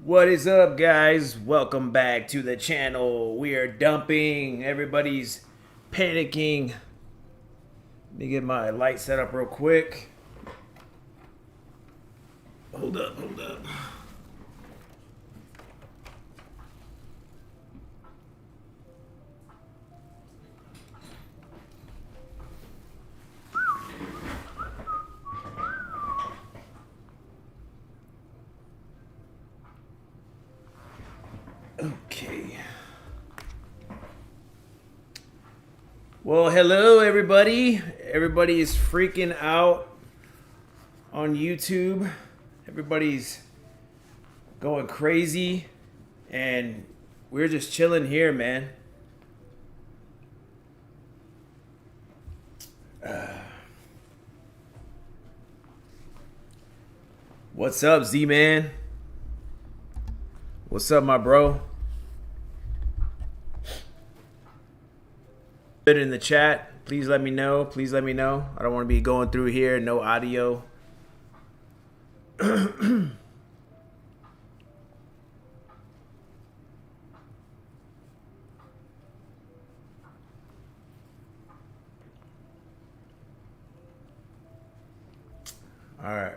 What is up, guys? Welcome back to the channel. We are dumping. Everybody's panicking. Let me get my light set up real quick. Hold up. Okay. Well, hello everybody. Everybody is freaking out on YouTube. Everybody's going crazy and we're just chilling here, man. What's up, Z-Man? What's up, my bro? Put it in the chat. Please let me know. Please let me know. I don't want to be going through here. No audio. All right.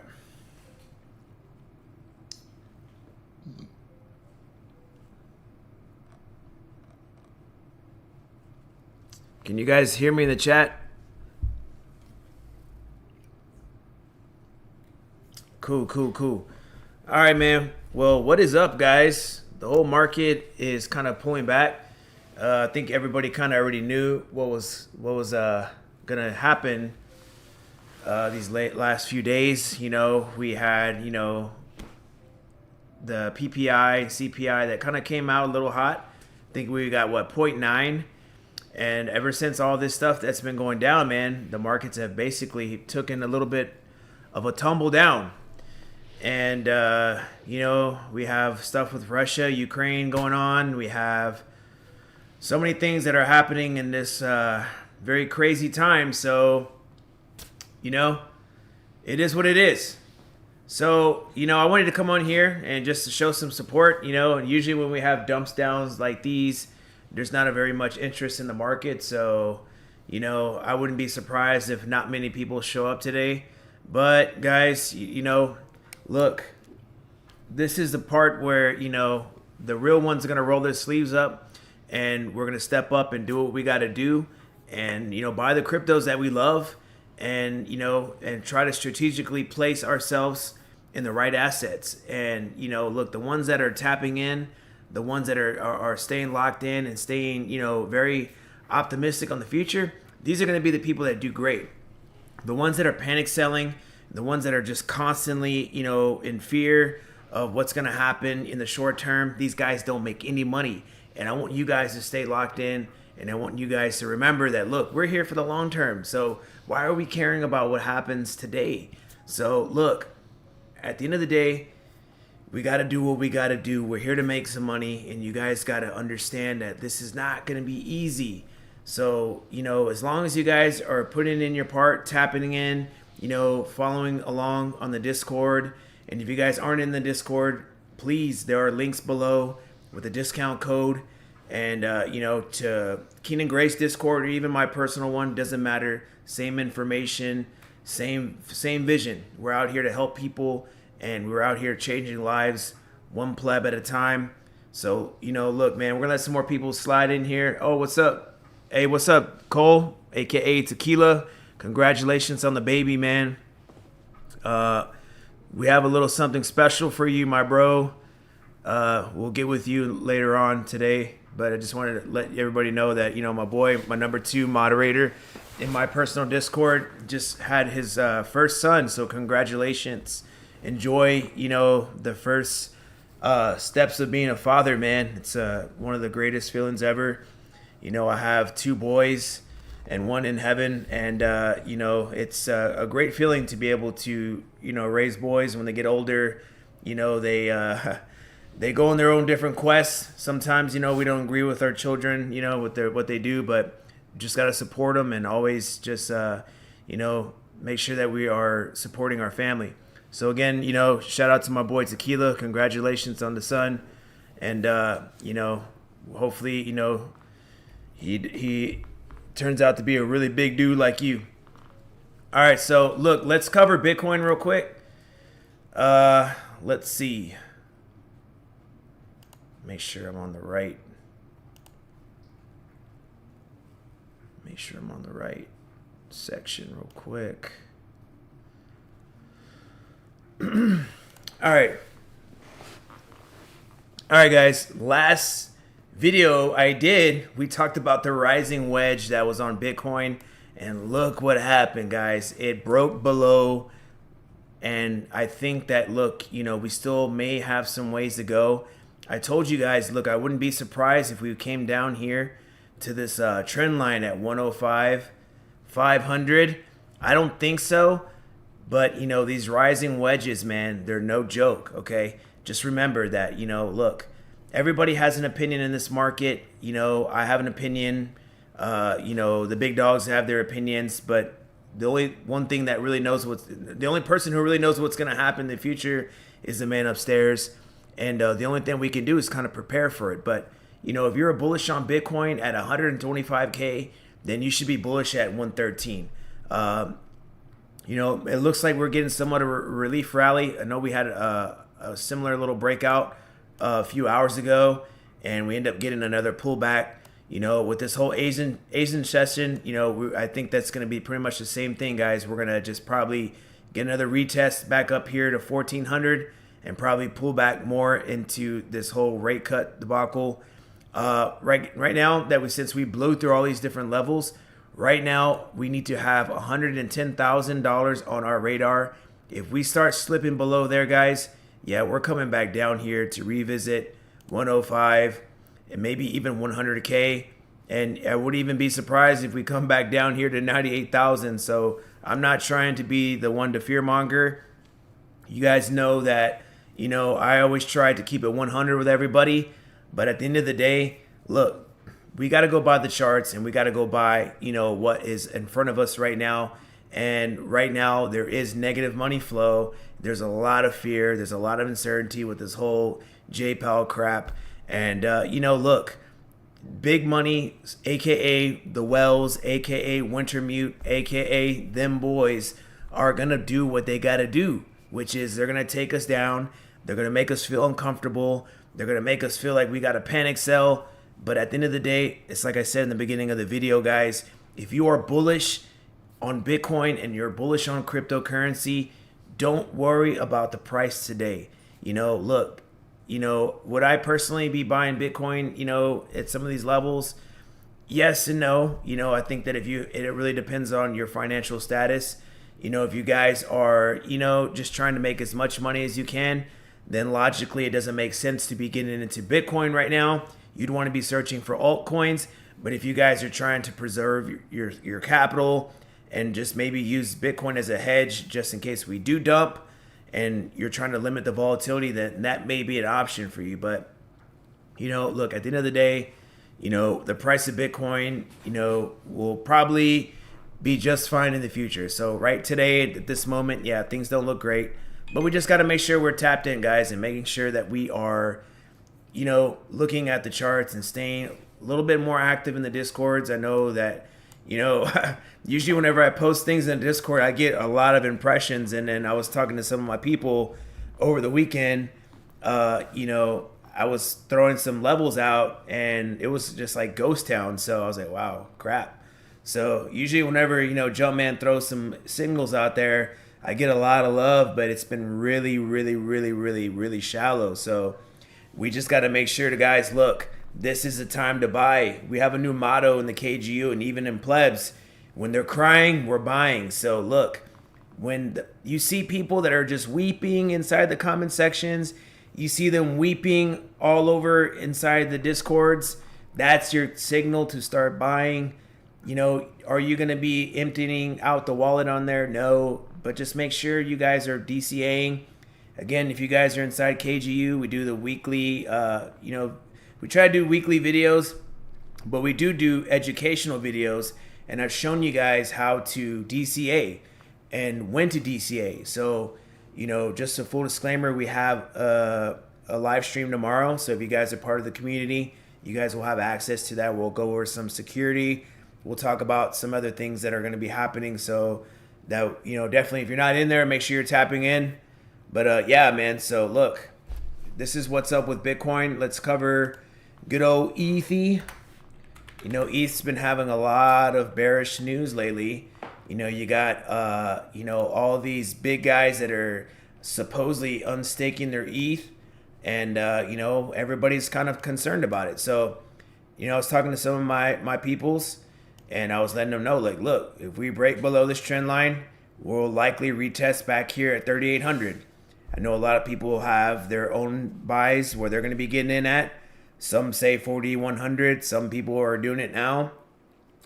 Can you guys hear me in the chat? Cool. All right, man. Well, what is up, guys? The whole market is kind of pulling back. I think everybody kind of already knew what was gonna happen these last few days. You know, we had the PPI, CPI that kind of came out a little hot. I think we got what 0.9. And ever since all this stuff that's been going down, man, the markets have basically taken a little bit of a tumble down. And, we have stuff with Russia, Ukraine going on. We have so many things that are happening in this very crazy time. So, it is what it is. So, I wanted to come on here and just to show some support. Usually when we have dumps downs like these, there's not a very much interest in the market. So, I wouldn't be surprised if not many people show up today. But guys, look, this is the part where, the real ones are going to roll their sleeves up and we're going to step up and do what we got to do and, buy the cryptos that we love and, and try to strategically place ourselves in the right assets. And, look, the ones that are tapping in, the ones that are staying locked in and staying, very optimistic on the future, these are going to be the people that do great. The ones that are panic selling, the ones that are just constantly, in fear of what's going to happen in the short term, these guys don't make any money. And I want you guys to stay locked in, and I want you guys to remember that, look, we're here for the long term. So why are we caring about what happens today? So look, at the end of the day, we got to do what we got to do. We're here to make some money, and you guys got to understand that this is not going to be easy. So, as long as you guys are putting in your part, tapping in, following along on the Discord, and if you guys aren't in the Discord, please, there are links below with a discount code, and, to Keen and Grace Discord or even my personal one, doesn't matter. Same information, same vision. We're out here to help people. And we're out here changing lives one pleb at a time. So, look, man, we're going to let some more people slide in here. Oh, what's up? Hey, what's up, Cole, a.k.a. Tequila? Congratulations on the baby, man. We have a little something special for you, my bro. We'll get with you later on today. But I just wanted to let everybody know that, my boy, my number 2 moderator in my personal Discord just had his first son. So congratulations. Enjoy, the first steps of being a father, man. It's one of the greatest feelings ever. I have 2 boys and 1 in heaven. And, it's a great feeling to be able to, raise boys when they get older. They go on their own different quests. Sometimes, we don't agree with our children, with what they do. But just got to support them and always just, make sure that we are supporting our family. So again, shout out to my boy Tequila. Congratulations on the son. And, hopefully, he turns out to be a really big dude like you. All right, so look, let's cover Bitcoin real quick. Let's see. Make sure I'm on the right. Make sure I'm on the right section real quick. All right, guys. Last video I did, we talked about the rising wedge that was on Bitcoin, and look what happened, guys. It broke below, and I think that, look, we still may have some ways to go. I told you guys, look, I wouldn't be surprised if we came down here to this trend line at 105,500. I don't think so. But, these rising wedges, man, they're no joke, okay? Just remember that, look, everybody has an opinion in this market. I have an opinion. The big dogs have their opinions. But the only person who really knows what's going to happen in the future is the man upstairs. And the only thing we can do is kind of prepare for it. But, if you're a bullish on Bitcoin at 125K, then you should be bullish at 113. It looks like we're getting somewhat of a relief rally. I know we had a similar little breakout a few hours ago, and we end up getting another pullback. With this whole Asian session, I think that's going to be pretty much the same thing, guys. We're going to just probably get another retest back up here to 1,400 and probably pull back more into this whole rate cut debacle. Right now, since we blew through all these different levels, right now, we need to have $110,000 on our radar. If we start slipping below there, guys, yeah, we're coming back down here to revisit 105 and maybe even 100K. And I wouldn't even be surprised if we come back down here to 98,000. So I'm not trying to be the one to fearmonger. You guys know that, I always try to keep it 100 with everybody. But at the end of the day, look, we got to go by the charts, and we got to go by, what is in front of us right now. And right now, there is negative money flow. There's a lot of fear. There's a lot of uncertainty with this whole J-Powell crap. And, look, big money, a.k.a. the Wells, a.k.a. Wintermute, a.k.a. them boys, are going to do what they got to do, which is they're going to take us down. They're going to make us feel uncomfortable. They're going to make us feel like we got to panic sell. But at the end of the day, it's like I said in the beginning of the video, guys, if you are bullish on Bitcoin and you're bullish on cryptocurrency, don't worry about the price today. Look, would I personally be buying Bitcoin, at some of these levels? Yes and no. I think that it really depends on your financial status. If you guys are, just trying to make as much money as you can, then logically it doesn't make sense to be getting into Bitcoin right now. You'd want to be searching for altcoins. But if you guys are trying to preserve your capital and just maybe use Bitcoin as a hedge just in case we do dump, and you're trying to limit the volatility, then that may be an option for you. But, look, at the end of the day, the price of Bitcoin, will probably be just fine in the future. So right today, at this moment, yeah, things don't look great. But we just got to make sure we're tapped in, guys, and making sure that we are, looking at the charts and staying a little bit more active in the Discords. I know that, usually whenever I post things in Discord, I get a lot of impressions. And then I was talking to some of my people over the weekend. I was throwing some levels out, and it was just like ghost town. So I was like, wow, crap. So usually whenever, Jumpman throws some signals out there, I get a lot of love, but it's been really, really, really, really, really shallow. So we just got to make sure to, guys, look, this is the time to buy. We have a new motto in the KGU and even in plebs. When they're crying, we're buying. So look, when you see people that are just weeping inside the comment sections, you see them weeping all over inside the Discords, that's your signal to start buying. Are you going to be emptying out the wallet on there? No, but just make sure you guys are DCAing. Again, if you guys are inside KGU, we do the weekly, we try to do weekly videos, but we do educational videos, and I've shown you guys how to DCA and when to DCA. So, just a full disclaimer, we have a live stream tomorrow. So if you guys are part of the community, you guys will have access to that. We'll go over some security. We'll talk about some other things that are going to be happening. So that, definitely if you're not in there, make sure you're tapping in. But yeah, man. So look, this is what's up with Bitcoin. Let's cover good old ETH. ETH's been having a lot of bearish news lately. You got, all these big guys that are supposedly unstaking their ETH. And, everybody's kind of concerned about it. So, I was talking to some of my peoples, and I was letting them know, like, look, if we break below this trend line, we'll likely retest back here at 3,800. I know a lot of people have their own buys where they're going to be getting in at. Some say 4,100. Some people are doing it now.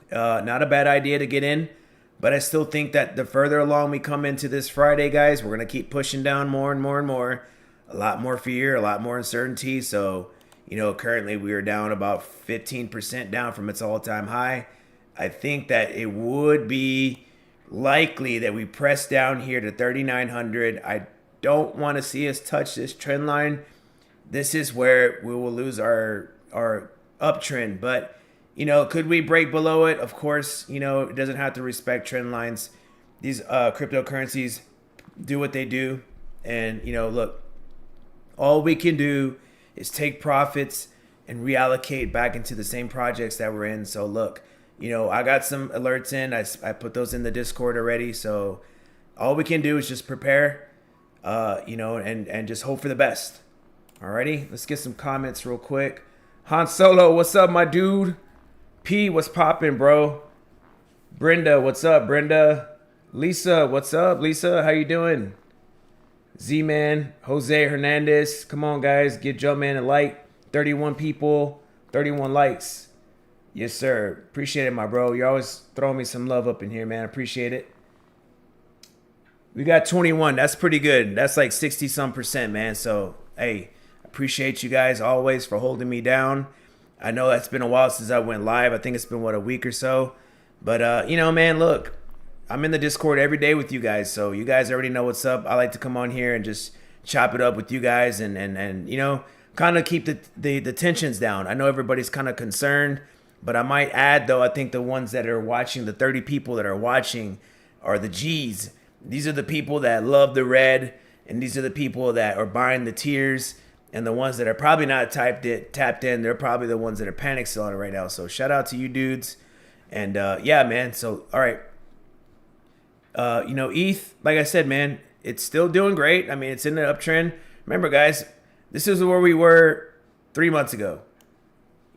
Not a bad idea to get in. But I still think that the further along we come into this Friday, guys, we're going to keep pushing down more and more and more. A lot more fear, a lot more uncertainty. So, currently we are down about 15% down from its all-time high. I think that it would be likely that we press down here to 3,900. I don't want to see us touch this trend line. This is where we will lose our uptrend. But, could we break below it? Of course, it doesn't have to respect trend lines. These cryptocurrencies do what they do. And, look, all we can do is take profits and reallocate back into the same projects that we're in. So look, I got some alerts in. I put those in the Discord already. So all we can do is just prepare, and just hope for the best. Alrighty, let's get some comments real quick. Han Solo, what's up, my dude? P, what's poppin', bro? Brenda, what's up, Brenda? Lisa, what's up, Lisa? How you doing? Z-Man, Jose Hernandez. Come on, guys. Give Jumpman a like. 31 people, 31 likes. Yes, sir. Appreciate it, my bro. You're always throwing me some love up in here, man. Appreciate it. We got 21. That's pretty good. That's like 60-some%, man. So, hey, appreciate you guys always for holding me down. I know that's been a while since I went live. I think it's been, a week or so. But, man, look. I'm in the Discord every day with you guys, so you guys already know what's up. I like to come on here and just chop it up with you guys and kind of keep the tensions down. I know everybody's kind of concerned, but I might add, though, I think the ones that are watching, the 30 people that are watching are the G's. These are the people that love the red, and these are the people that are buying the tiers, and the ones that are probably not tapped in, they're probably the ones that are panic selling right now. So shout out to you dudes. And yeah, man, so all right. ETH, like I said, man, it's still doing great. I mean, it's in the uptrend. Remember, guys, this is where we were 3 months ago.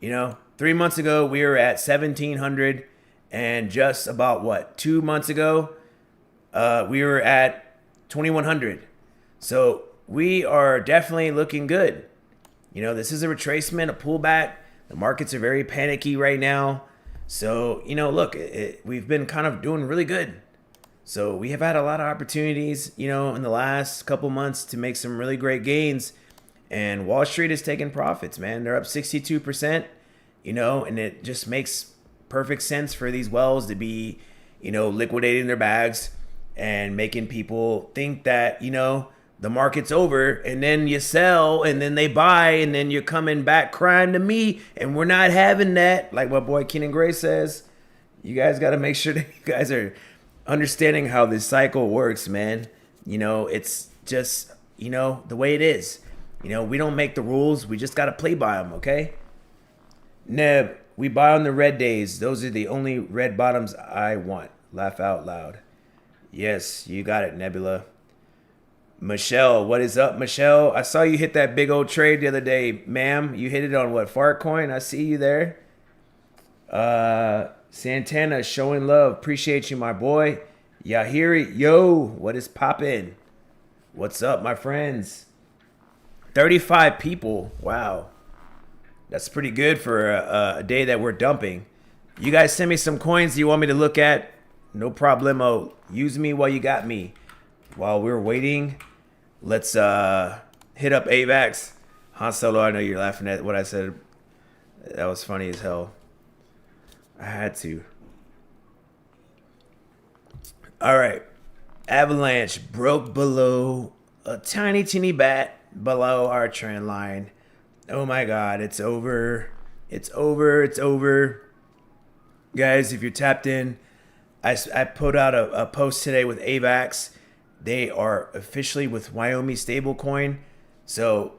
3 months ago, we were at 1,700. And just about, 2 months ago, we were at 2,100. So we are definitely looking good. This is a retracement, a pullback. The markets are very panicky right now. So, look, we've been kind of doing really good. So we have had a lot of opportunities, in the last couple months to make some really great gains. And Wall Street is taking profits, man. They're up 62%, and it just makes perfect sense for these wells to be, liquidating their bags and making people think that, the market's over, and then you sell, and then they buy, and then you're coming back crying to me, and we're not having that. Like my boy Kenan Gray says, you guys got to make sure that you guys are understanding how this cycle works, man. It's just, the way it is. We don't make the rules. We just got to play by them, okay? Neb, we buy on the red days. Those are the only red bottoms I want. Laugh out loud. Yes, you got it, Nebula. Michelle, what is up, Michelle? I saw you hit that big old trade the other day, ma'am. You hit it on what, Fartcoin? I see you there. Santana, showing love. Appreciate you, my boy. Yahiri, yo, what is poppin'? What's up, my friends? 35 people. Wow. That's pretty good for a day that we're dumping. You guys send me some coins you want me to look at. No problemo. Use me while you got me. While we're waiting, let's hit up AVAX. Han Solo, I know you're laughing at what I said. That was funny as hell. I had to. All right. Avalanche broke below a tiny, teeny bat below our trend line. Oh my God, it's over. It's over. It's over. Guys, if you're tapped in, I put out a post today with AVAX. They are officially with Wyoming stablecoin. So,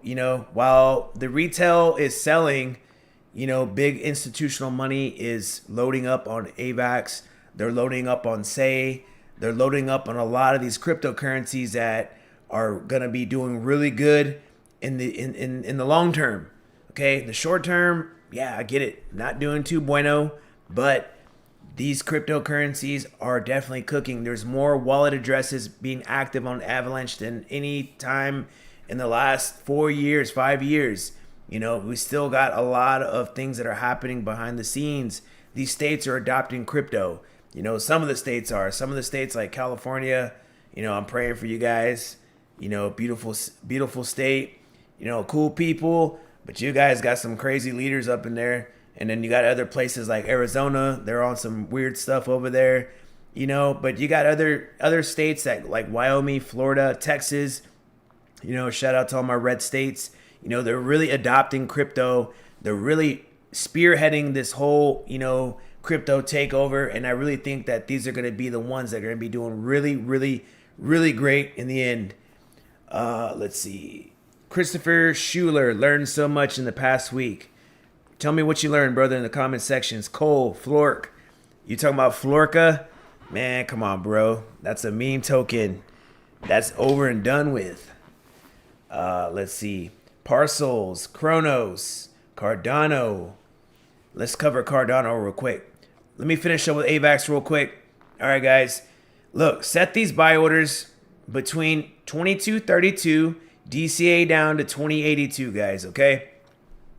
while the retail is selling, big institutional money is loading up on AVAX. They're loading up on Say. They're loading up on a lot of these cryptocurrencies that are going to be doing really good in the long term. Okay, the short term, yeah, I get it. Not doing too bueno, but these cryptocurrencies are definitely cooking. There's more wallet addresses being active on Avalanche than any time in the last 4 years, 5 years. We still got a lot of things that are happening behind the scenes. These states are adopting crypto. Some of the states are. Some of the states like California, I'm praying for you guys. Beautiful, beautiful state. Cool people. But you guys got some crazy leaders up in there. And then you got other places like Arizona. They're on some weird stuff over there. But you got other states that like Wyoming, Florida, Texas. Shout out to all my red states. They're really adopting crypto. They're really spearheading this whole, crypto takeover. And I really think that these are going to be the ones that are going to be doing really, really, really great in the end. Let's see. Christopher Schuler learned so much in the past week. Tell me what you learned, brother, in the comment sections. Cole, Flork. You talking about Florka? Man, come on, bro. That's a meme token. That's over and done with. Let's see. Parcels, Kronos, Cardano. Let's cover Cardano real quick. Let me finish up with AVAX real quick. All right, guys. Look, set these buy orders between 2232, DCA down to 2082, guys, okay?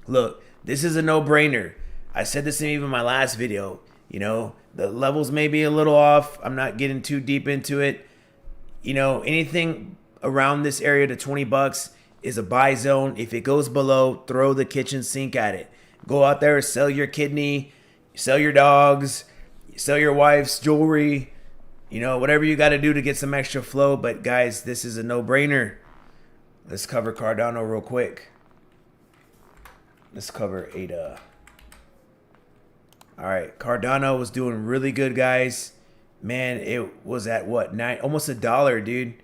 Look, this is a no-brainer. I said this in even my last video. The levels may be a little off. I'm not getting too deep into it. Anything around this area to $20 is a buy zone. If it goes below, throw the kitchen sink at it. Go out there, sell your kidney, sell your dogs, sell your wife's jewelry, whatever you got to do to get some extra flow. But guys, this is a no-brainer. Let's cover Cardano real quick. Let's cover ADA. All right, Cardano was doing really good, guys. Man, it was at what, almost $1, dude.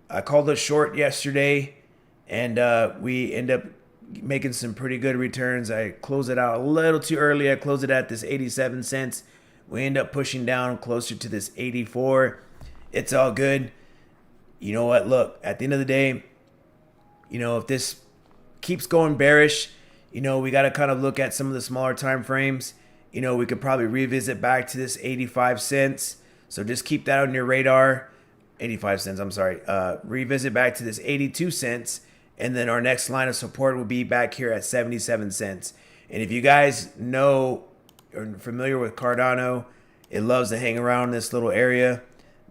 I called a short yesterday, and we end up making some pretty good returns. I closed it out a little too early. I closed it at this 87 cents. We end up pushing down closer to this 84. It's all good. You know what? Look, at the end of the day, if this keeps going bearish, we got to kind of look at some of the smaller time frames. We could probably revisit back to this 85 cents. So just keep that on your radar. 85 cents, I'm sorry. Revisit back to this 82 cents. And then our next line of support will be back here at 77 cents. And if you guys know or are familiar with Cardano, it loves to hang around this little area.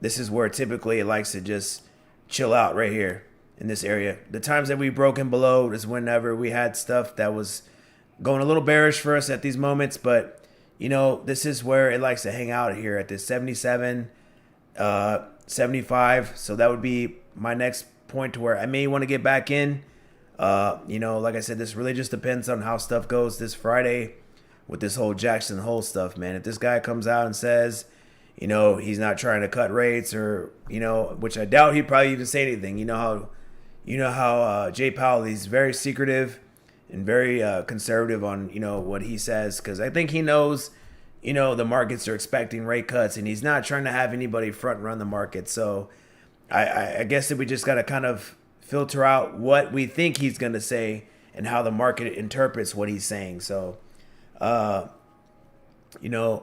This is where typically it likes to just chill out right here in this area. The times that we've broken below is whenever we had stuff that was going a little bearish for us at these moments. But, this is where it likes to hang out here at this 77, 75. So that would be my next point to where I may want to get back in. Like I said, this really just depends on how stuff goes this Friday with this whole Jackson Hole stuff, man. If this guy comes out and says, he's not trying to cut rates or, which I doubt he'd probably even say anything. You know how Jay Powell, he's very secretive and very conservative on, what he says. Because I think he knows, the markets are expecting rate cuts and he's not trying to have anybody front run the market. So I guess that we just got to kind of filter out what we think he's going to say and how the market interprets what he's saying. So,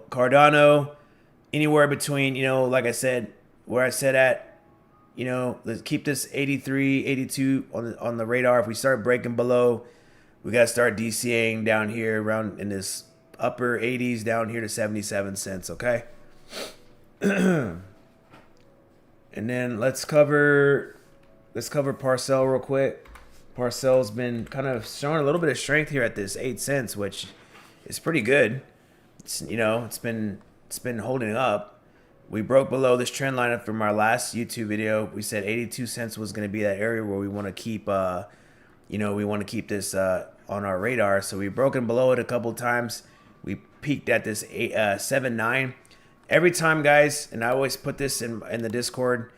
Cardano, anywhere between, like I said, where I said at, let's keep this 83, 82 on the radar. If we start breaking below, we got to start DCAing down here around in this upper 80s down here to 77 cents, okay? And then let's cover Parcel real quick. Parcel's been kind of showing a little bit of strength here at this 8 cents, which is pretty good. It's it's been holding up. we broke below this trend line from our last YouTube video. We said 82 cents was going to be that area where we want to keep, we want to keep this on our radar. So we've broken below it a couple times. We peaked at this 7.9. Every time, guys, and I always put this in the Discord,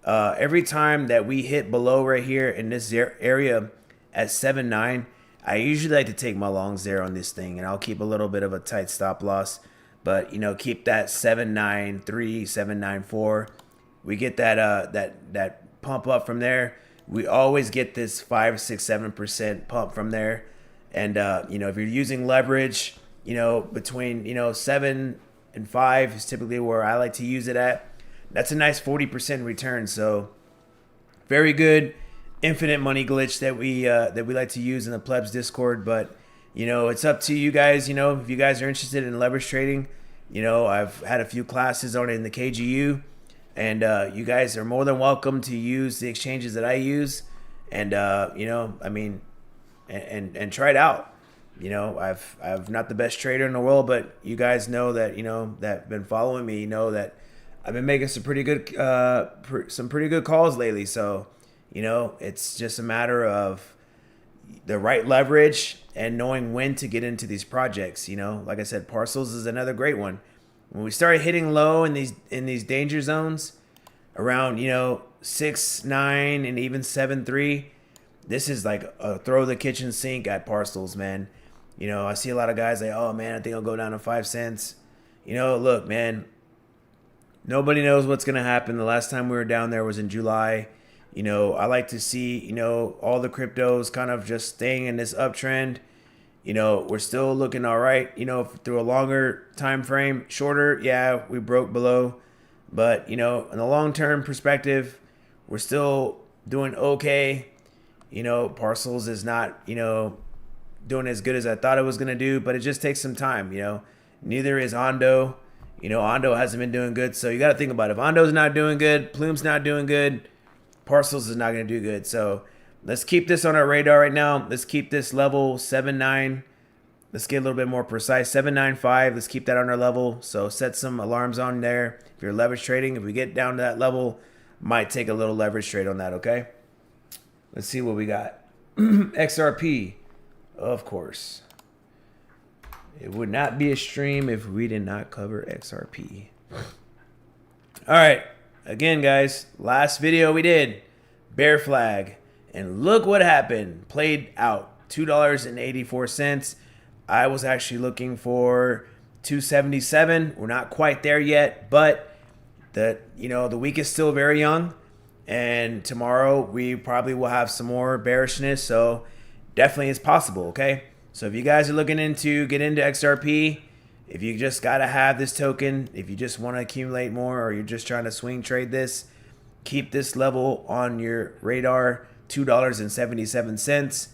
every time that we hit below right here in this area at 7.9, I usually like to take my longs there on this thing, and I'll keep a little bit of a tight stop loss. But, keep that 7.93, 7.94. We get that pump up from there. We always get this 5, 6, 7% pump from there. And, if you're using leverage, between, 7 and 5 is typically where I like to use it at. That's a nice 40% return. So very good infinite money glitch that we like to use in the Plebs Discord. But, it's up to you guys. If you guys are interested in leverage trading, I've had a few classes on it in the KGU. And you guys are more than welcome to use the exchanges that I use. And, and try it out. I've not the best trader in the world, but you guys know that, that have been following me, know that I've been making some pretty good calls lately. So, it's just a matter of the right leverage and knowing when to get into these projects. Like I said, Parcels is another great one. When we started hitting low in these danger zones around, 6.9 and even 7.3, this is like a throw the kitchen sink at Parcels, man. I see a lot of guys like, oh man, I think I'll go down to 5 cents. Look, man, nobody knows what's going to happen. The last time we were down there was in July. I like to see, all the cryptos kind of just staying in this uptrend. We're still looking all right, through a longer time frame. Shorter, yeah, we broke below. But, in the long-term perspective, we're still doing okay. Parcels is not, doing as good as I thought it was going to do, but it just takes some time, Neither is Ondo. Ondo hasn't been doing good. So you got to think about it. If Ondo's not doing good, Plume's not doing good, Parcels is not going to do good. So let's keep this on our radar right now. Let's keep this level 7.9. Let's get a little bit more precise. 7.95. Let's keep that on our level. So set some alarms on there. If you're leverage trading, if we get down to that level, might take a little leverage trade on that, okay? Let's see what we got. XRP, of course. It would not be a stream if we did not cover XRP. All right. Again, guys, last video we did, bear flag. And look what happened. Played out. $2.84. I was actually looking for $2.77. We're not quite there yet, but the week is still very young. And tomorrow we probably will have some more bearishness. So definitely it's possible, okay? So if you guys are looking to get into XRP, if you just got to have this token, if you just want to accumulate more or you're just trying to swing trade this, keep this level on your radar, $2.77.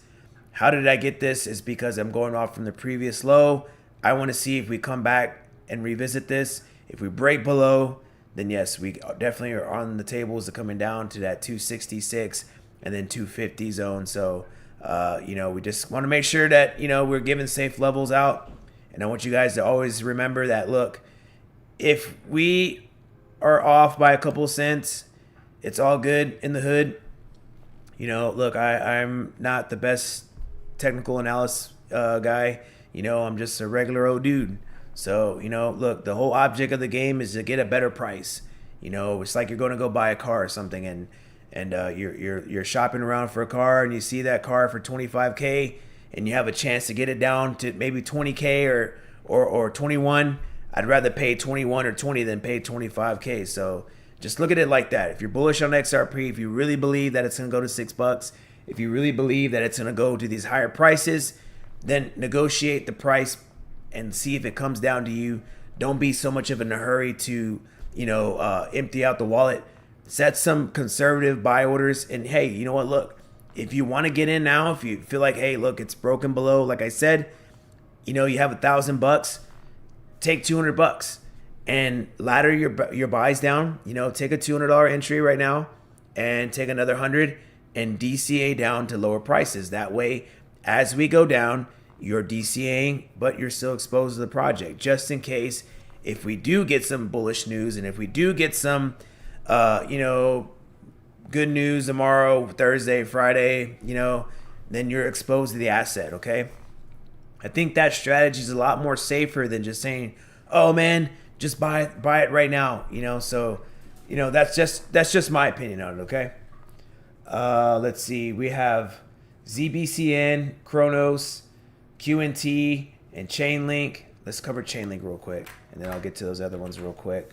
How did I get this? Is because I'm going off from the previous low. I want to see if we come back and revisit this. If we break below, then yes, we definitely are on the tables of coming down to that 266 and then 250 zone. So, we just want to make sure that, we're giving safe levels out. And I want you guys to always remember that, look, if we are off by a couple cents, it's all good in the hood. Look, I'm not the best technical analysis guy. I'm just a regular old dude. So, look, the whole object of the game is to get a better price. It's like you're going to go buy a car or something, and you're shopping around for a car, and you see that car for $25K, and you have a chance to get it down to maybe $20K or 21. I'd rather pay 21 or 20 than pay 25K. So just look at it like that. If you're bullish on XRP, if you really believe that it's going to go to $6, if you really believe that it's going to go to these higher prices, then negotiate the price and see if it comes down to you. Don't be so much of in a hurry to, empty out the wallet. Set some conservative buy orders. And hey, you know what? Look, if you want to get in now, if you feel like, hey, look, it's broken below, like I said, you have $1,000, take $200 and ladder your buys down. Take a $200 entry right now and take another 100 and DCA down to lower prices. That way, as we go down, you're DCAing, but you're still exposed to the project, just in case if we do get some bullish news, and if we do get some, good news tomorrow, Thursday, Friday, then you're exposed to the asset, okay? I think that strategy is a lot more safer than just saying, "Oh man, just buy it right now," So, that's just my opinion on it, okay? Let's see. We have ZBCN, Kronos, QNT, and Chainlink. Let's cover Chainlink real quick, and then I'll get to those other ones real quick.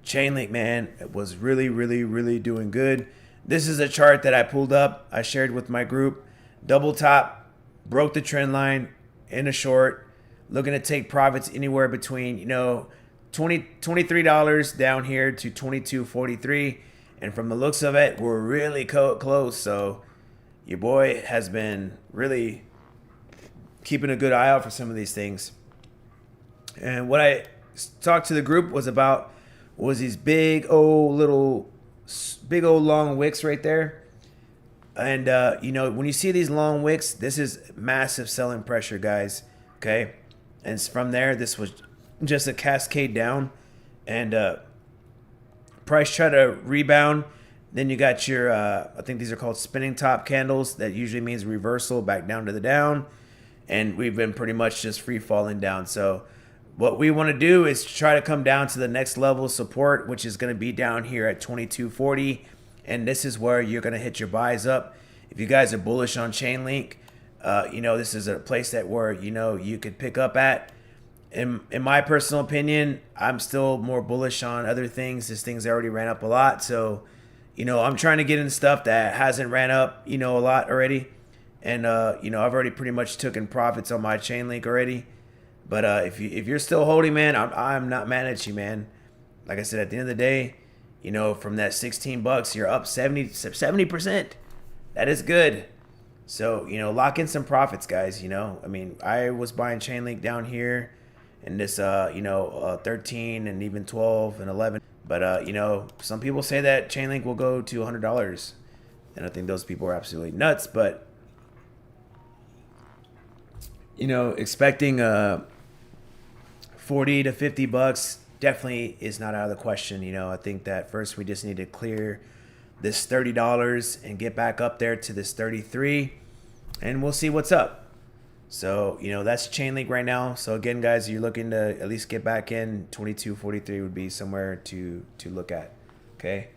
Chainlink, man, it was really, really, really doing good. This is a chart that I pulled up. I shared with my group. Double top, broke the trend line in a short. Looking to take profits anywhere between, $23 down here to $22.43. And from the looks of it, we're really close. So your boy has been really keeping a good eye out for some of these things. And what I talked to the group was these big old long wicks right there. And, when you see these long wicks, this is massive selling pressure, guys. Okay. And from there, this was just a cascade down. And price try to rebound. Then you got your, I think these are called spinning top candles. That usually means reversal back down to the down. And we've been pretty much just free falling down. So what we want to do is try to come down to the next level of support, which is going to be down here at 22.40. And this is where you're going to hit your buys up. If you guys are bullish on Chainlink, this is a place where you could pick up at. In my personal opinion, I'm still more bullish on other things. This thing's already ran up a lot. So, I'm trying to get in stuff that hasn't ran up, a lot already. And, I've already pretty much taken profits on my Chainlink already. But if you're still holding, man, I'm not mad at you, man. Like I said, at the end of the day, from that $16, you're up 70%. That is good. So, lock in some profits, guys. I was buying Chainlink down here in this, 13 and even 12 and 11. But, some people say that Chainlink will go to $100. And I think those people are absolutely nuts. But, expecting 40 to $50 definitely is not out of the question. I think that first we just need to clear this $30 and get back up there to this 33, and we'll see what's up. So, that's Chainlink right now. So again, guys, you're looking to at least get back in. 22.43 would be somewhere to look at. Okay.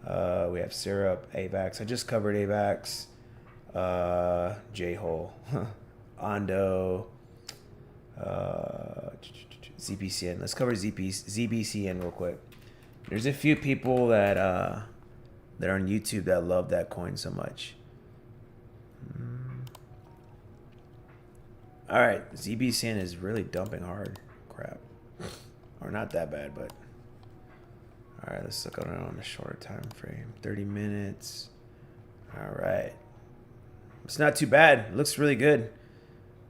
We have Syrup, AVAX. I just covered AVAX, J-Hole, Ondo, ZBCN. Let's cover ZBCN real quick. There's a few people that are on YouTube that love that coin so much. All right, ZBCN is really dumping hard. Crap. Or not that bad, but all right, let's look at it on a shorter time frame. 30 minutes. All right. It's not too bad. It looks really good.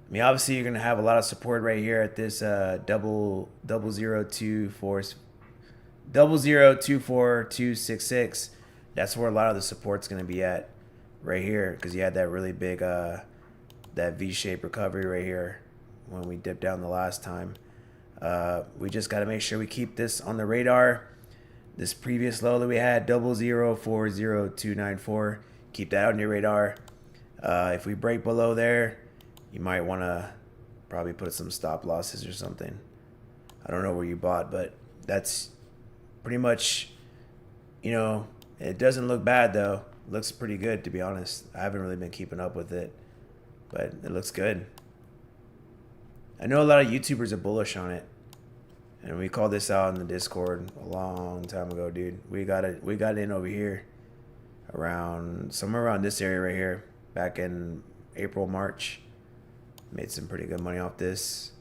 I mean, obviously, you're gonna have a lot of support right here at this 0.024 That's where a lot of the support's gonna be at, right here, because you had that really big that V-shaped recovery right here when we dipped down the last time. We just got to make sure we keep this on the radar. This previous low that we had, 0.040.294, keep that on your radar. If we break below there, you might want to probably put some stop losses or something. I don't know where you bought, but that's pretty much, it doesn't look bad though. It looks pretty good, to be honest. I haven't really been keeping up with it, but it looks good. I know a lot of YouTubers are bullish on it, and we called this out in the Discord a long time ago, dude. We got in over here somewhere around this area right here, back in April, March. Made some pretty good money off this.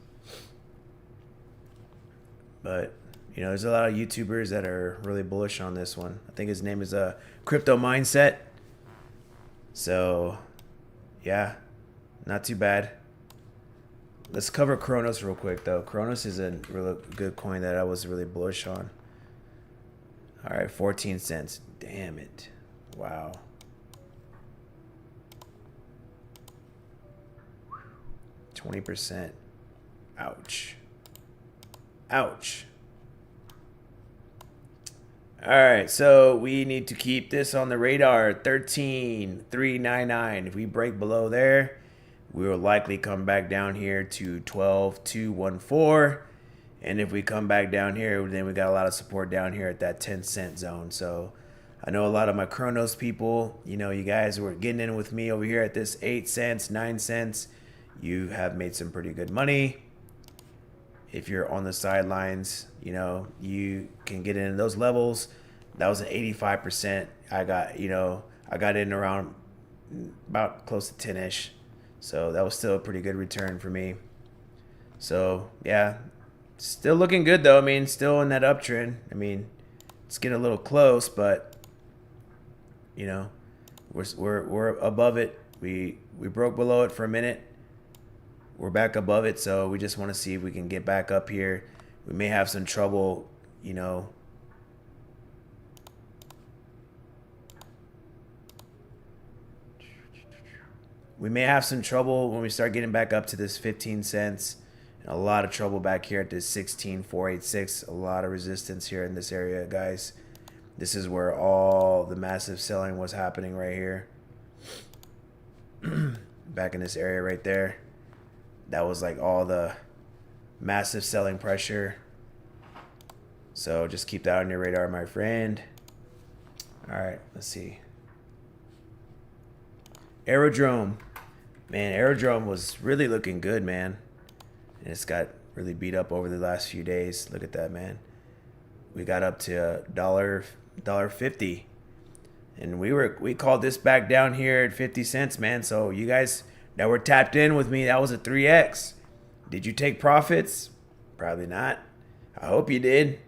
But, there's a lot of YouTubers that are really bullish on this one. I think his name is Crypto Mindset. So, yeah, not too bad. Let's cover Kronos real quick, though. Kronos is a really good coin that I was really bullish on. All right, 14 cents. Damn it. Wow. 20%. Ouch. Ouch. All right, so we need to keep this on the radar. 13,399. If we break below there, we will likely come back down here to 12,214. And if we come back down here, then we got a lot of support down here at that 10-cent zone. So I know a lot of my Kronos people, you know, you guys were getting in with me over here at this 8 cents, 9 cents. You have made some pretty good money. If you're on the sidelines, you know, you can get in those levels. That was an 85%. I got in around about close to 10-ish. So that was still a pretty good return for me. So yeah, still looking good though. I mean, still in that uptrend. I mean, it's getting a little close, but you know, we're above it. We broke below it for a minute. We're back above it, so we just want to see if we can get back up here. We may have some trouble, you know. We may have some trouble when we start getting back up to this 15 cents. And a lot of trouble back here at this 16,486. A lot of resistance here in this area, guys. This is where all the massive selling was happening right here. Back in this area right there. That was like all the massive selling pressure. So just keep that on your radar, my friend. All right, let's see. Aerodrome. Man, Aerodrome was really looking good, man. And it's got really beat up over the last few days. Look at that, man. We got up to $1.50. And we called this back down here at 50 cents, man. So you guys that were tapped in with me, that was a 3x. Did you take profits? Probably not. I hope you did.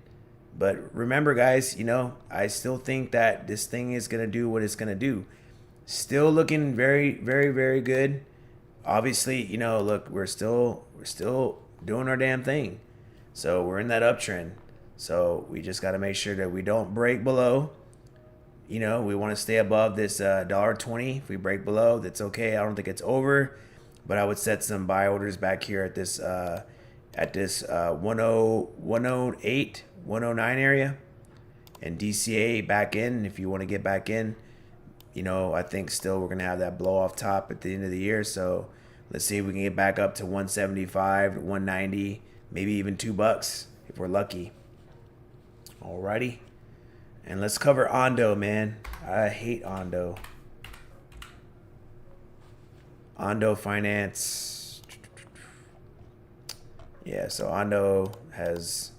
But remember, guys, you know, I still think that this thing is going to do what it's going to do. Still looking very, very, very good. Obviously, you know, look, we're still doing our damn thing. So we're in that uptrend. So we just got to make sure that we don't break below. You know, we want to stay above this $1.20. If we break below, that's okay. I don't think it's over, but I would set some buy orders back here at this 108, 109 area, and DCA back in. If you want to get back in, you know, I think still we're gonna have that blow off top at the end of the year. So let's see if we can get back up to 175, 190, maybe even $2 if we're lucky. Alrighty. And let's cover Ondo, man. I hate Ondo. Ondo Finance. Yeah, so Ondo has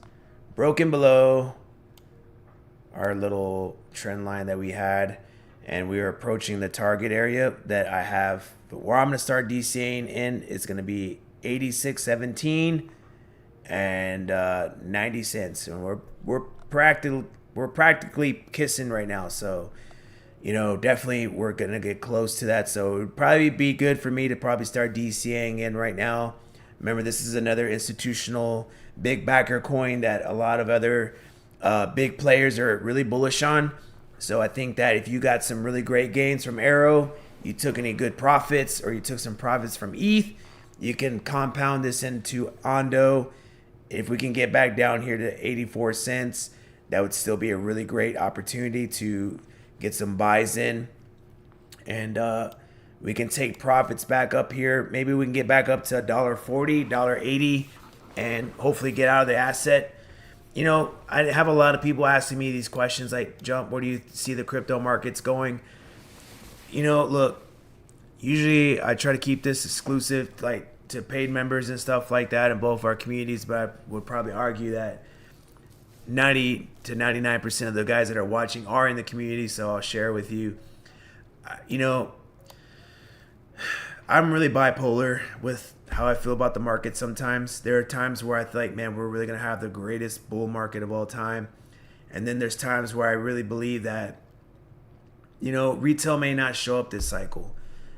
broken below our little trend line that we had. And we are approaching the target area that I have. But where I'm going to start DCAing in is going to be 86.17 and 90 cents. And we're practically kissing right now. So, you know, definitely we're going to get close to that. So it would probably be good for me to probably start DCAing in right now. Remember, this is another institutional big backer coin that a lot of other big players are really bullish on. So I think that if you got some really great gains from AERO, you took any good profits, or you took some profits from ETH, you can compound this into Ondo. If we can get back down here to 84 cents, that would still be a really great opportunity to get some buys in. And we can take profits back up here. Maybe we can get back up to $1.40, $1.80, and hopefully get out of the asset. You know, I have a lot of people asking me these questions like, Jump, where do you see the crypto markets going? You know, look, usually I try to keep this exclusive, like, to paid members and stuff like that in both our communities, but I would probably argue that 90 to 99% of the guys that are watching are in the community, so I'll share with you. You know, I'm really bipolar with how I feel about the market sometimes. There are times where I think, man, we're really going to have the greatest bull market of all time. And then there's times where I really believe that, you know, retail may not show up this cycle.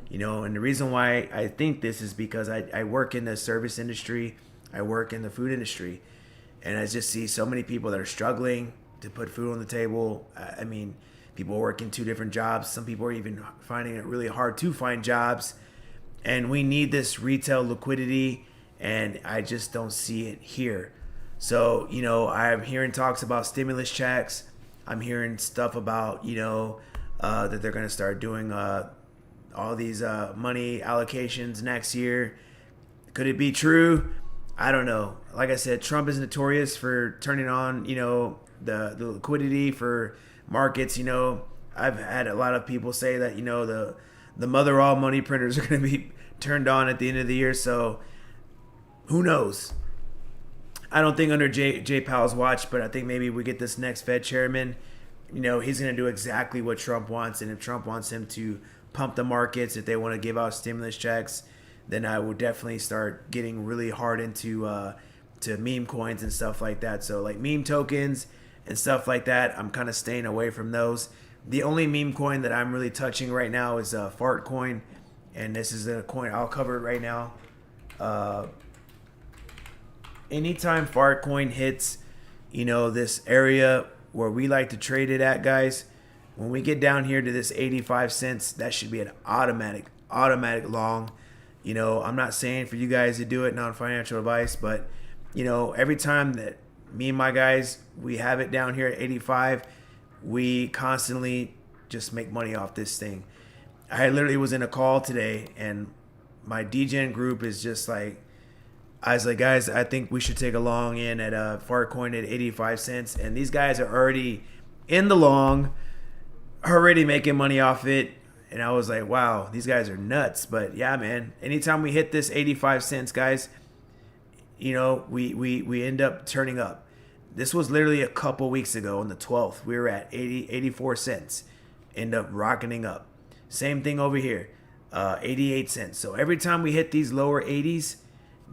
You know, and the reason why I think this is because I work in the service industry. I work in the food industry. And I just see so many people that are struggling to put food on the table. I mean, people working 2 different jobs. Some people are even finding it really hard to find jobs. And we need this retail liquidity. and I just don't see it here. So, I'm hearing talks about stimulus checks. I'm hearing stuff about, that they're going to start doing all these money allocations next year. Could it be true? I don't know. Like I said, Trump is notorious for turning on, the liquidity for markets. I've had a lot of people say that, the mother all money printers are going to be turned on at the end of the year. So who knows? I don't think under Jay Powell's watch, but I think maybe we get this next Fed chairman. He's going to do exactly what Trump wants. And if Trump wants him to pump the markets, if they want to give out stimulus checks, then I will definitely start getting really hard into to meme coins and stuff like that. So like meme tokens and stuff like that, I'm kind of staying away from those. The only meme coin that I'm really touching right now is Fart Coin. And this is a coin I'll cover it right now. Anytime Fart Coin hits, this area where we like to trade it at, guys, when we get down here to this 85 cents, that should be an automatic long. I'm not saying for you guys to do it, non-financial advice, but, every time that me and my guys, we have it down here at 85, we constantly just make money off this thing. I literally was in a call today, and my DGen group is just like, I was like, guys, I think we should take a long in at Fartcoin at 85 cents. And these guys are already in the long, already making money off it. And I was like, wow, these guys are nuts. But yeah, man, anytime we hit this 85 cents, guys, we end up turning up. This was literally a couple weeks ago on the 12th. We were at 84 cents. End up rocketing up. Same thing over here, 88 cents. So every time we hit these lower 80s,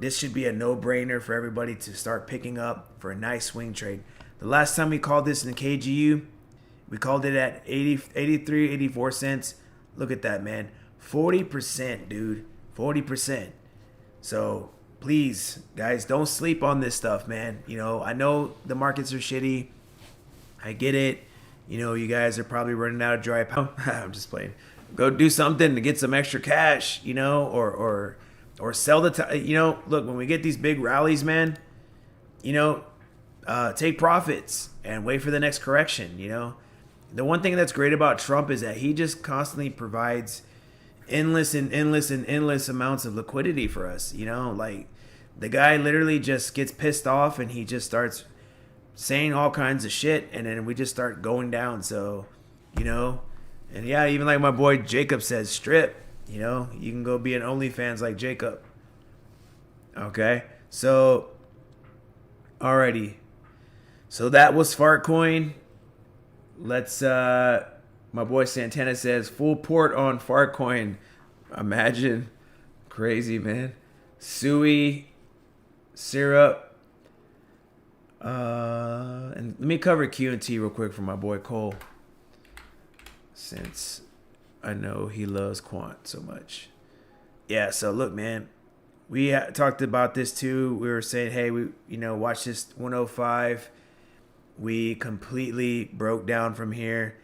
this should be a no-brainer for everybody to start picking up for a nice swing trade. The last time we called this in KGU, we called it at 83, 84 cents. Look at that, man. 40%, dude. 40%. So please, guys, don't sleep on this stuff, man. I know the markets are shitty. I get it. You guys are probably running out of dry powder. I'm just playing. Go do something to get some extra cash, or sell the look, when we get these big rallies, man, take profits and wait for the next correction. The one thing that's great about Trump is that he just constantly provides endless amounts of liquidity for us. Like the guy literally just gets pissed off and he just starts saying all kinds of shit, and then we just start going down. So and yeah, even like my boy Jacob says, strip. You can go be an OnlyFans like Jacob. Okay, so alrighty. So that was Fartcoin. Let's my boy Santana says full port on Fartcoin. Imagine. Crazy, man. Sui syrup. And let me cover Q&T real quick for my boy Cole, since I know he loves Quant so much. Yeah, so look, man, we talked about this too. We were saying, hey, we watch this 105. We completely broke down from here.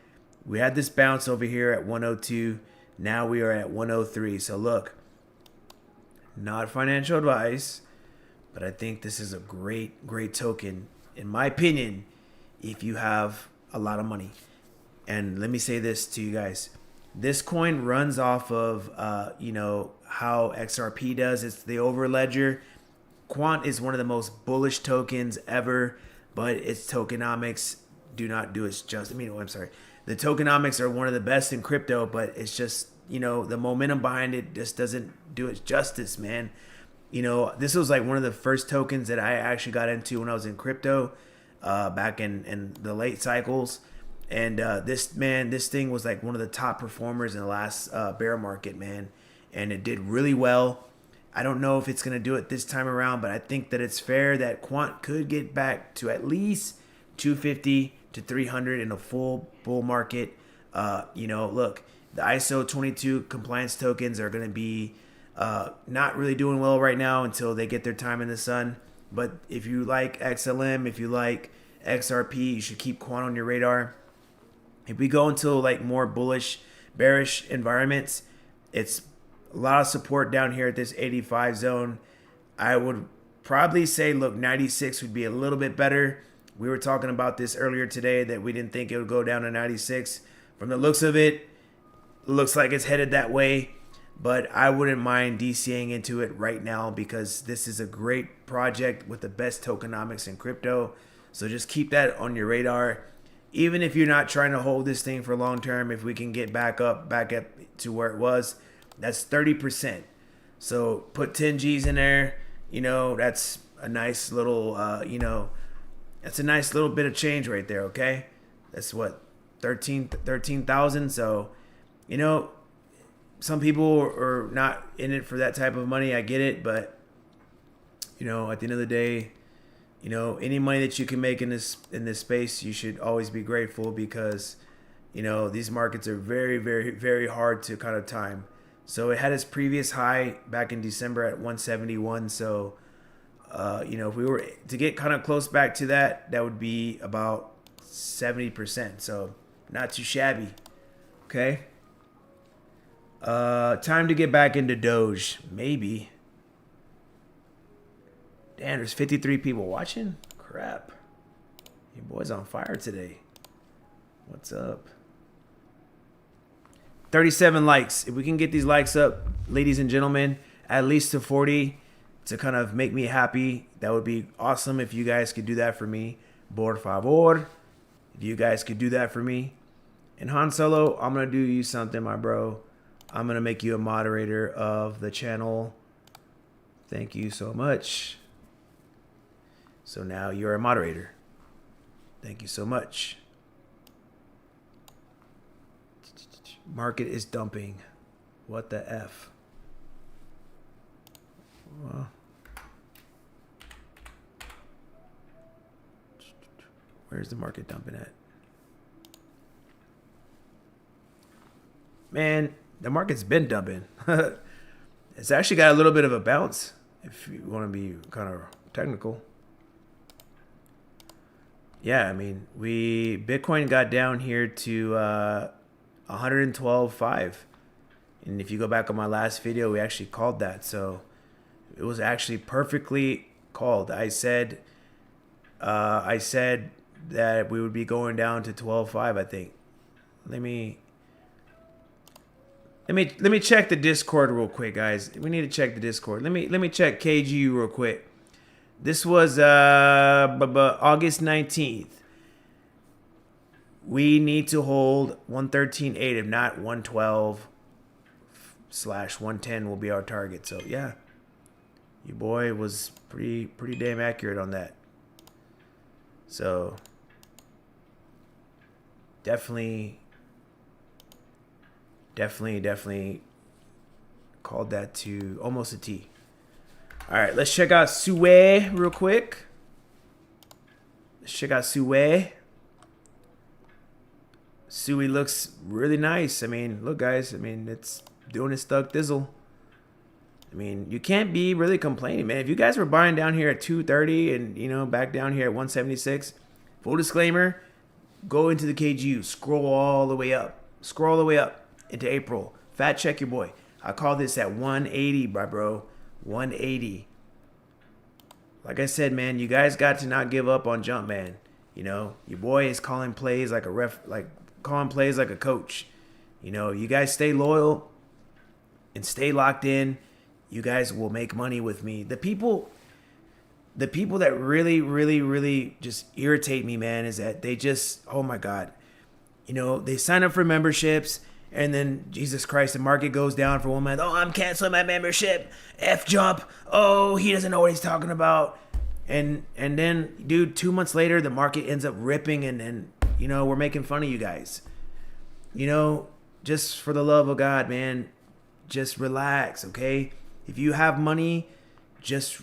We had this bounce over here at 102. Now we are at 103. So look, not financial advice, but I think this is a great token, in my opinion, if you have a lot of money. And let me say this to you guys. This coin runs off of, how XRP does. It's the over ledger. Quant is one of the most bullish tokens ever, but its tokenomics do not do its justice. The tokenomics are one of the best in crypto, but it's just, the momentum behind it just doesn't do its justice, man. This was like one of the first tokens that I actually got into when I was in crypto, back in the late cycles. And this thing was like one of the top performers in the last bear market, man. And it did really well. I don't know if it's going to do it this time around, but I think that it's fair that Quant could get back to at least 250 to 300 in a full bull market. Look, the ISO 22 compliance tokens are going to be not really doing well right now until they get their time in the sun. But if you like XLM, if you like XRP, you should keep Quant on your radar. If we go into like more bullish, bearish environments, it's a lot of support down here at this 85 zone. I would probably say, look, 96 would be a little bit better. We were talking about this earlier today that we didn't think it would go down to 96. From the looks of it, looks like it's headed that way. But I wouldn't mind DCAing into it right now because this is a great project with the best tokenomics in crypto. So just keep that on your radar. Even if you're not trying to hold this thing for long term, if we can get back up to where it was, that's 30%. So put 10 G's in there. You know, that's a nice little, that's a nice little bit of change right there, okay? That's what, 13,000. So, you know, some people are not in it for that type of money. I get it, but you know, at the end of the day, you know, any money that you can make in this space, you should always be grateful because, you know, these markets are very, very, very hard to kind of time. So it had its previous high back in December at 171. So, you know, if we were to get kind of close back to that, that would be about 70%. So not too shabby. Okay. Time to get back into Doge. Maybe. Damn, there's 53 people watching? Crap. Your boy's on fire today. What's up? 37 likes. If we can get these likes up, ladies and gentlemen, at least to 40 to kind of make me happy, that would be awesome if you guys could do that for me. Por favor. If you guys could do that for me. And Han Solo, I'm going to do you something, my bro. I'm going to make you a moderator of the channel. Thank you so much. So now you're a moderator. Thank you so much. Market is dumping. What the F? Well, where's the market dumping at? Man, the market's been dumping. It's actually got a little bit of a bounce if you want to be kind of technical. Yeah, I mean, Bitcoin got down here to 112.5. And if you go back on my last video, we actually called that. So it was actually perfectly called. I said that we would be going down to 12.5, I think. Let me check the Discord real quick, guys. We need to check the Discord. Let me check KGU real quick. This was August 19th. We need to hold 113.8, if not 112/110 will be our target. So yeah, your boy was pretty damn accurate on that. So definitely called that to almost a T. All right, let's check out Sui real quick. Sui looks really nice. I mean, look, guys. I mean, it's doing its thug thizzle. I mean, you can't be really complaining, man. If you guys were buying down here at 230 and, you know, back down here at 176, full disclaimer, go into the KGU. Scroll all the way up. Scroll all the way up into April. Fat check your boy. I call this at 180, bro. 180. Like I said, man, you guys got to not give up on jump, man. You know, your boy is calling plays like a calling plays like a coach. You know, you guys stay loyal and stay locked in. You guys will make money with me. The people that really just irritate me, man, is that they just, oh my God, you know, they sign up for memberships. And then, Jesus Christ, the market goes down for 1 month. Oh, I'm canceling my membership. F jump. Oh, he doesn't know what he's talking about. And then, dude, 2 months later, the market ends up ripping. And you know, we're making fun of you guys. You know, just for the love of God, man, just relax, okay? If you have money, just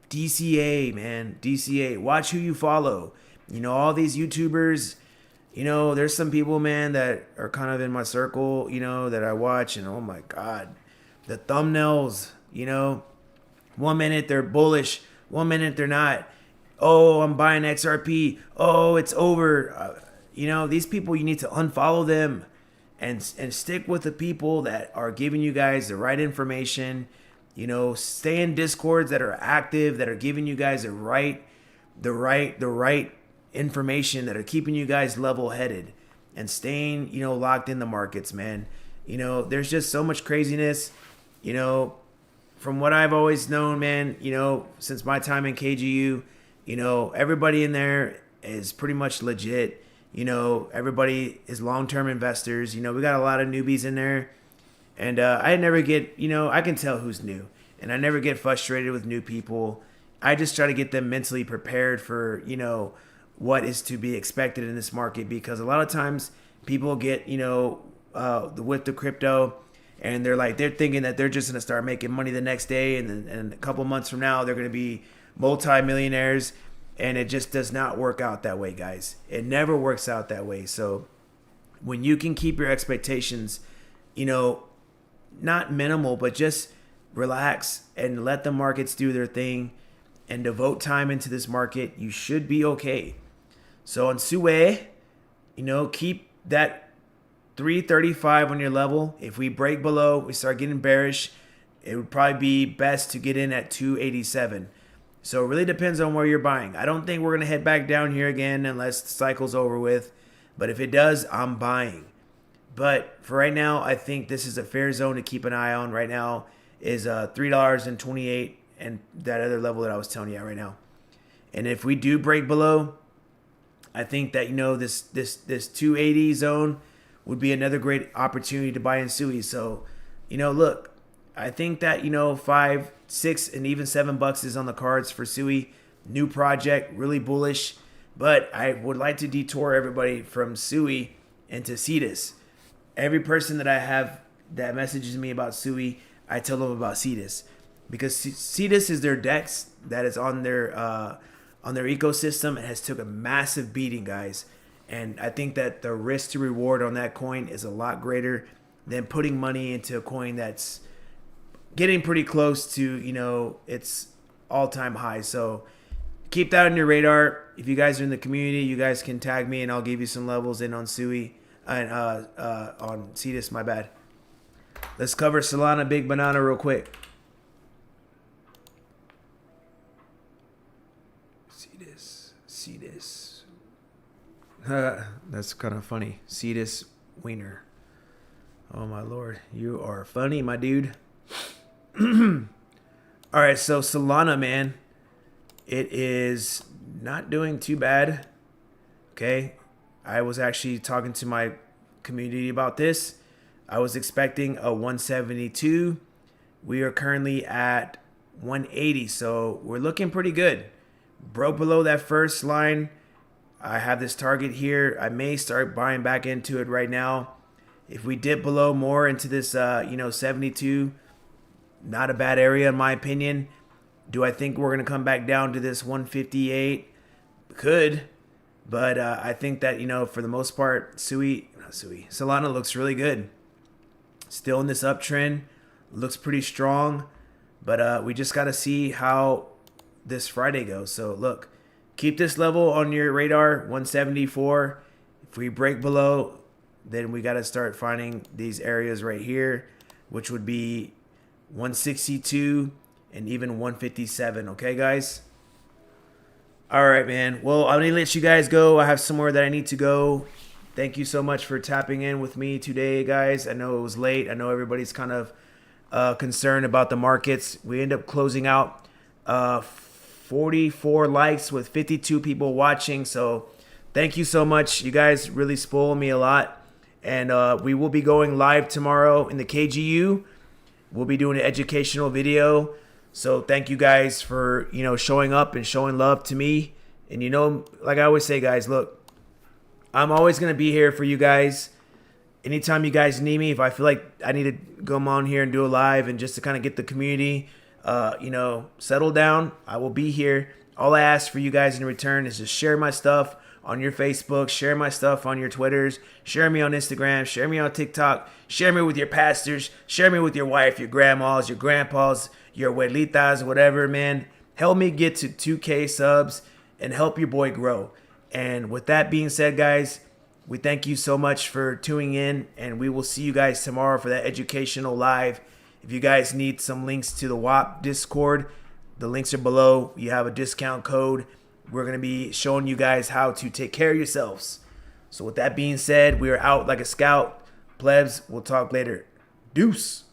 DCA, man. DCA. Watch who you follow. You know, all these YouTubers. You know, there's some people, man, that are kind of in my circle, you know, that I watch, and oh my God, the thumbnails, you know, 1 minute they're bullish, 1 minute they're not. Oh, I'm buying XRP. Oh, it's over. You know, these people, you need to unfollow them and stick with the people that are giving you guys the right information You know, stay in discords that are active, that are giving you guys the right information, that are keeping you guys level headed and staying, you know, locked in the markets, man. You know, there's just so much craziness, you know, from what I've always known, man, you know, since my time in KGU, you know, everybody in there is pretty much legit. You know, everybody is long-term investors. You know, we got a lot of newbies in there. And I never get, you know, I can tell who's new. And I never get frustrated with new people. I just try to get them mentally prepared for, you know, what is to be expected in this market. Because a lot of times people get, you know, with the crypto, and they're thinking that they're just going to start making money the next day. And a couple months from now, they're going to be multi-millionaires. And it just does not work out that way, guys. It never works out that way. So when you can keep your expectations, you know, not minimal, but just relax and let the markets do their thing and devote time into this market, you should be okay. So on Sui, you know, keep that 335 on your level. If we break below, we start getting bearish, it would probably be best to get in at 287. So it really depends on where you're buying. I don't think we're going to head back down here again unless the cycle's over with. But if it does, I'm buying. But for right now, I think this is a fair zone to keep an eye on. Right now is $3.28 and that other level that I was telling you right now. And if we do break below, I think that, you know, this 280 zone would be another great opportunity to buy in Sui. So, you know, look, I think that, you know, $5, $6, and even $7 is on the cards for Sui. New project, really bullish. But I would like to detour everybody from Sui into Cedus. Every person that I have that messages me about Sui, I tell them about Cedus, because Cedus is their DEX that is on their ecosystem. It has took a massive beating, guys, and I think that the risk to reward on that coin is a lot greater than putting money into a coin that's getting pretty close to, you know, its all-time high. So keep that on your radar. If you guys are in the community, you guys can tag me and I'll give you some levels in on Sui and on Cedus, my bad. Let's cover Solana Big Banana real quick. Cedus. That's kind of funny. Cedus Wiener. Oh my lord, you are funny, my dude. All right, so Solana, man, it is not doing too bad. Okay, I was actually talking to my community about this. I was expecting a 172. We are currently at 180, so we're looking pretty good. Broke below that first line. I have this target here. I may start buying back into it right now. If we dip below more into this, 72, not a bad area in my opinion. Do I think we're going to come back down to this 158? Could. But I think that, you know, for the most part, Solana looks really good. Still in this uptrend. Looks pretty strong. But we just got to see how this Friday goes. So, look, keep this level on your radar, 174. If we break below, then we got to start finding these areas right here, which would be 162 and even 157. Okay, guys? All right, man. Well, I'm going to let you guys go. I have somewhere that I need to go. Thank you so much for tapping in with me today, guys. I know it was late. I know everybody's kind of concerned about the markets. We end up closing out 44 likes with 52 people watching. So thank you so much. You guys really spoil me a lot. And we will be going live tomorrow in the KGU. We'll be doing an educational video. So thank you guys for, you know, showing up and showing love to me. And, you know, like I always say, guys, look, I'm always going to be here for you guys. Anytime you guys need me, if I feel like I need to come on here and do a live and just to kind of get the community, settle down, I will be here. All I ask for you guys in return is just share my stuff on your Facebook, share my stuff on your Twitters, share me on Instagram, share me on TikTok, share me with your pastors, share me with your wife, your grandmas, your grandpas, your abuelitas, whatever, man. Help me get to 2K subs and help your boy grow. And with that being said, guys, we thank you so much for tuning in, and we will see you guys tomorrow for that educational live. If you guys need some links to the WAP Discord, the links are below. You have a discount code. We're going to be showing you guys how to take care of yourselves. So with that being said, we are out like a scout. Plebs, we'll talk later. Deuce.